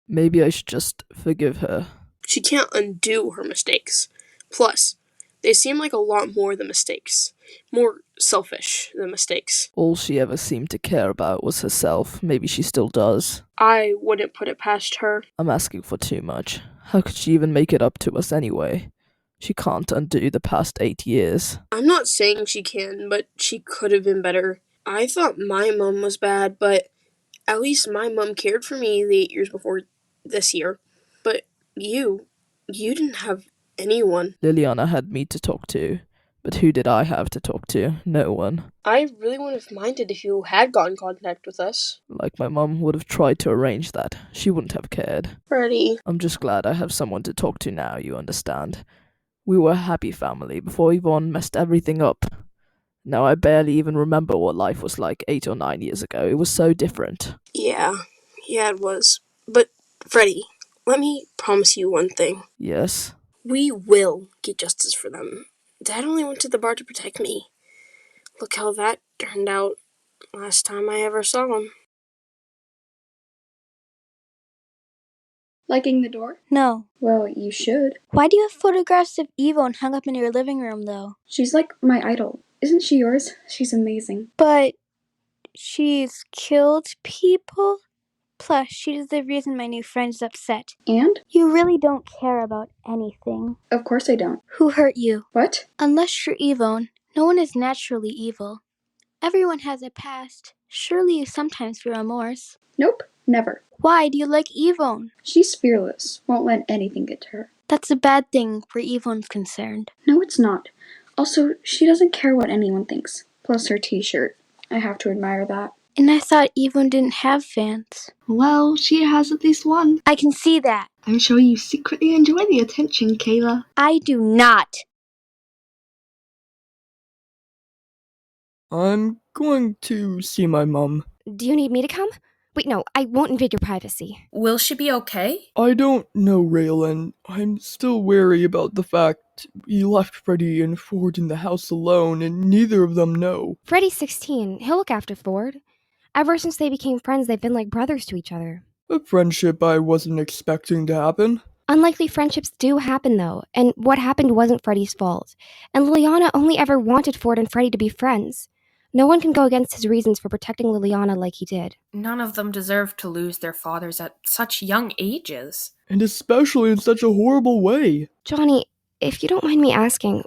Maybe I should just forgive her. She can't undo her mistakes. Plus, they seem like a lot more than mistakes. More selfish than mistakes. All she ever seemed to care about was herself. Maybe she still does. I wouldn't put it past her. I'm asking for too much. How could she even make it up to us anyway? She can't undo the past 8 years. I'm not saying she can, but she could have been better. I thought my mom was bad, but at least my mom cared for me the 8 years before this year. But you didn't have anyone. Liliana had me to talk to, but who did I have to talk to? No one. I really wouldn't have minded if you had got in contact with us. Like my mum would have tried to arrange that. She wouldn't have cared. Freddie. I'm just glad I have someone to talk to now, you understand. We were a happy family before Yvonne messed everything up. Now I barely even remember what life was like 8 or 9 years ago. It was so different. Yeah, it was. But, Freddie, let me promise you one thing. Yes? We will get justice for them. Dad only went to the bar to protect me. Look how that turned out last time I ever saw him. Liking the door? No. Well, you should. Why do you have photographs of Yvonne hung up in your living room, though? She's like my idol. Isn't she yours? She's amazing. But she's killed people? Plus, she's the reason my new friend's upset. And? You really don't care about anything. Of course I don't. Who hurt you? What? Unless you're Yvonne, no one is naturally evil. Everyone has a past. Surely you sometimes feel remorse. Nope, never. Why do you like Yvonne? She's fearless. Won't let anything get to her. That's a bad thing where Yvonne's concerned. No, it's not. Also, she doesn't care what anyone thinks. Plus her t-shirt. I have to admire that. And I thought Yvonne didn't have fans. Well, she has at least one. I can see that. I'm sure you secretly enjoy the attention, Kayla. I do not. I'm going to see my mum. Do you need me to come? Wait, no, I won't invade your privacy. Will she be okay? I don't know, Raylan. I'm still wary about the fact we left Freddie and Ford in the house alone, and neither of them know. Freddie's 16. He'll look after Ford. Ever since they became friends, they've been like brothers to each other. A friendship I wasn't expecting to happen. Unlikely friendships do happen, though, and what happened wasn't Freddie's fault. And Liliana only ever wanted Ford and Freddie to be friends. No one can go against his reasons for protecting Liliana like he did. None of them deserve to lose their fathers at such young ages. And especially in such a horrible way. Johnny, if you don't mind me asking,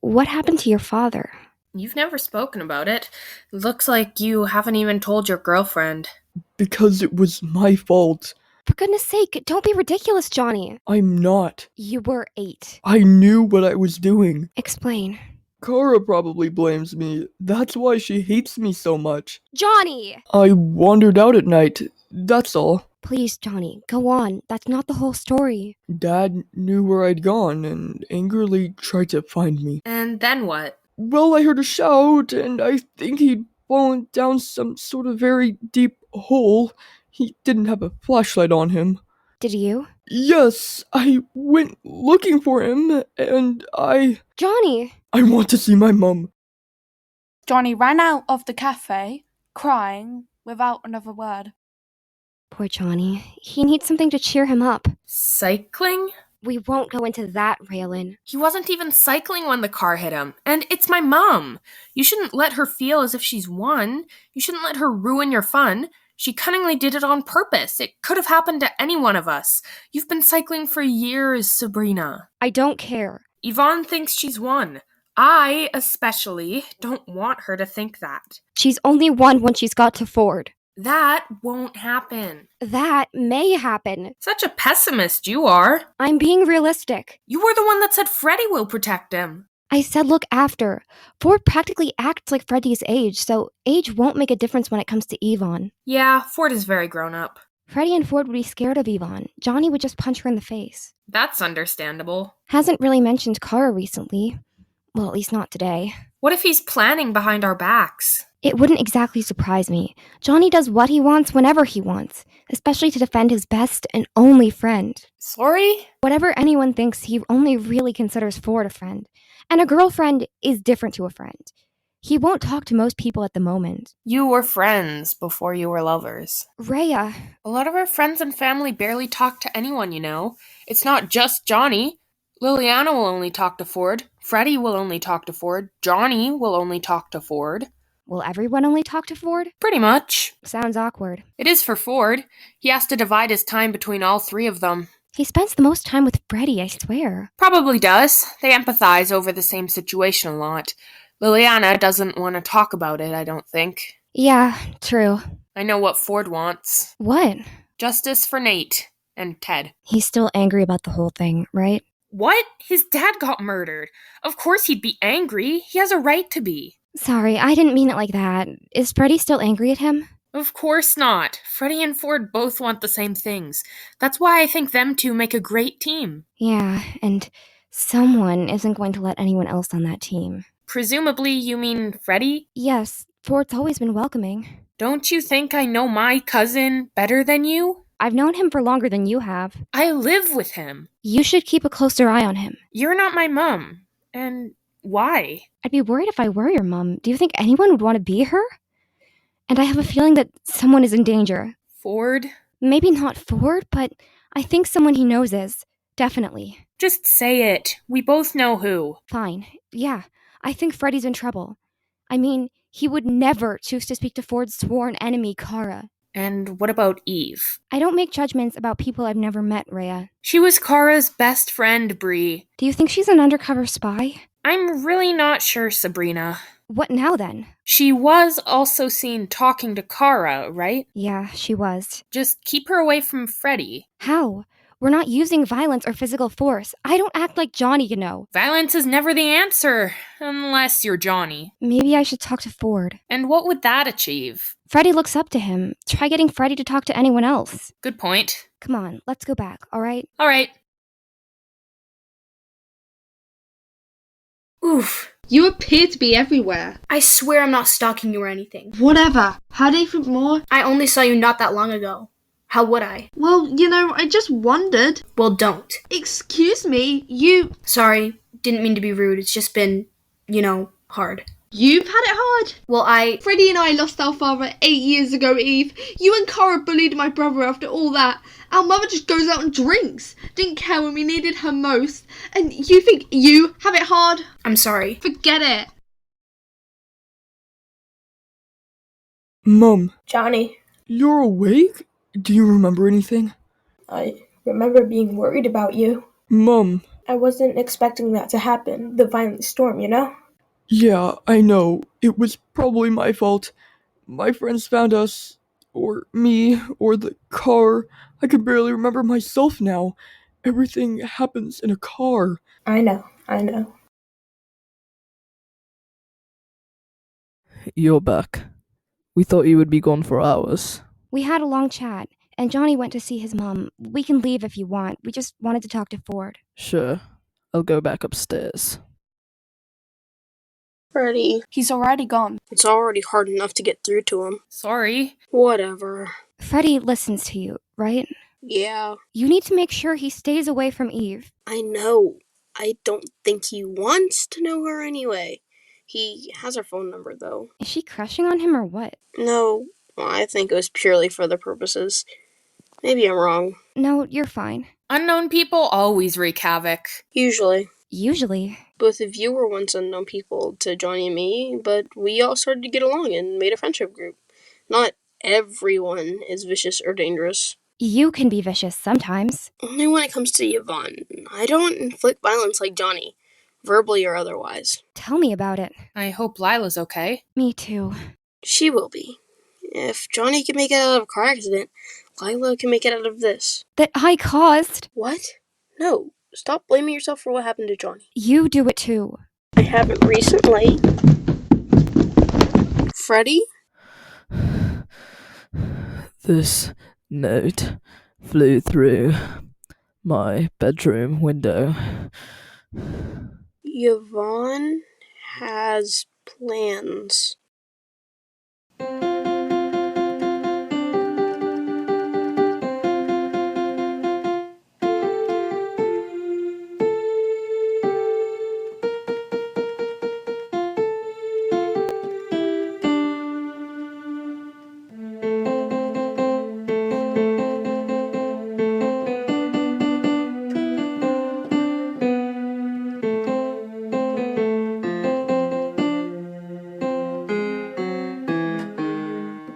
what happened to your father? You've never spoken about it. Looks like you haven't even told your girlfriend. Because it was my fault. For goodness sake, don't be ridiculous, Johnny. I'm not. You were 8. I knew what I was doing. Explain. Kara probably blames me. That's why she hates me so much. Johnny! I wandered out at night. That's all. Please, Johnny, go on. That's not the whole story. Dad knew where I'd gone and angrily tried to find me. And then what? Well, I heard a shout, and I think he'd fallen down some sort of very deep hole. He didn't have a flashlight on him. Did you? Yes, I went looking for him, and Johnny! I want to see my mum. Johnny ran out of the cafe, crying, without another word. Poor Johnny. He needs something to cheer him up. Cycling? We won't go into that, Raylan. He wasn't even cycling when the car hit him. And it's my mom. You shouldn't let her feel as if she's won. You shouldn't let her ruin your fun. She cunningly did it on purpose. It could have happened to any one of us. You've been cycling for years, Sabrina. I don't care. Yvonne thinks she's won. I, especially, don't want her to think that. She's only won when she's got to Ford. That won't happen. That may happen. Such a pessimist you are. I'm being realistic. You were the one that said Freddie will protect him. I said look after. Ford practically acts like Freddie's age, so age won't make a difference when it comes to Yvonne. Yeah, Ford is very grown up. Freddie and Ford would be scared of Yvonne. Johnny would just punch her in the face. That's understandable. Hasn't really mentioned Kara recently. Well, at least not today. What if he's planning behind our backs? It wouldn't exactly surprise me. Johnny does what he wants whenever he wants, especially to defend his best and only friend. Sorry? Whatever anyone thinks, he only really considers Ford a friend. And a girlfriend is different to a friend. He won't talk to most people at the moment. You were friends before you were lovers. Rhea. A lot of our friends and family barely talk to anyone, you know. It's not just Johnny. Liliana will only talk to Ford. Freddie will only talk to Ford. Johnny will only talk to Ford. Will everyone only talk to Ford? Pretty much. Sounds awkward. It is for Ford. He has to divide his time between all three of them. He spends the most time with Freddie, I swear. Probably does. They empathize over the same situation a lot. Liliana doesn't want to talk about it, I don't think. Yeah, true. I know what Ford wants. What? Justice for Nate and Ted. He's still angry about the whole thing, right? What? His dad got murdered. Of course he'd be angry. He has a right to be. Sorry, I didn't mean it like that. Is Freddie still angry at him? Of course not. Freddie and Ford both want the same things. That's why I think them two make a great team. Yeah, and someone isn't going to let anyone else on that team. Presumably you mean Freddie? Yes, Ford's always been welcoming. Don't you think I know my cousin better than you? I've known him for longer than you have. I live with him. You should keep a closer eye on him. You're not my mom. And why? I'd be worried if I were your mom. Do you think anyone would want to be her? And I have a feeling that someone is in danger. Ford? Maybe not Ford, but I think someone he knows is. Definitely. Just say it. We both know who. Fine. Yeah, I think Freddie's in trouble. I mean, he would never choose to speak to Ford's sworn enemy, Kara. And what about Eve? I don't make judgments about people I've never met, Rhea. She was Kara's best friend, Bree. Do you think she's an undercover spy? I'm really not sure, Sabrina. What now, then? She was also seen talking to Kara, right? Yeah, she was. Just keep her away from Freddie. How? We're not using violence or physical force. I don't act like Johnny, you know. Violence is never the answer, unless you're Johnny. Maybe I should talk to Ford. And what would that achieve? Freddie looks up to him. Try getting Freddie to talk to anyone else. Good point. Come on, let's go back, alright? Alright. Oof. You appear to be everywhere. I swear I'm not stalking you or anything. Whatever. Had anything more? I only saw you not that long ago. How would I? Well, I just wondered. Well, don't. Excuse me, you... Sorry, didn't mean to be rude. It's just been, hard. You've had it hard? Well, Freddie and I lost our father 8 years ago, Eve. You and Cara bullied my brother after all that. Our mother just goes out and drinks. Didn't care when we needed her most. And you think you have it hard? I'm sorry. Forget it. Mum, Johnny, you're awake? Do you remember anything? I remember being worried about you. Mum. I wasn't expecting that to happen, the violent storm, Yeah, I know. It was probably my fault. My friends found us, or me, or the car. I can barely remember myself now. Everything happens in a car. I know. You're back. We thought you would be gone for hours. We had a long chat, and Johnny went to see his mom. We can leave if you want. We just wanted to talk to Ford. Sure. I'll go back upstairs. Freddie, He's already gone. it's already hard enough to get through to him. Sorry. Whatever. Freddie listens to you, right? Yeah, You need to make sure he stays away from Eve. I know. I don't think he wants to know her anyway. He has her phone number, though. Is she crushing on him or what? No, I think it was purely for other purposes. Maybe I'm wrong. No, you're fine. Unknown people always wreak havoc. Usually. Usually. Both of you were once unknown people to Johnny and me, but we all started to get along and made a friendship group. Not everyone is vicious or dangerous. You can be vicious sometimes. Only when it comes to Yvonne. I don't inflict violence like Johnny, verbally or otherwise. Tell me about it. I hope Lila's okay. Me too. She will be. If Johnny can make it out of a car accident, Lila can make it out of this. That I caused. What? No. Stop blaming yourself for what happened to Johnny. You do it too. I haven't recently. Freddie? This note flew through my bedroom window. Yvonne has plans.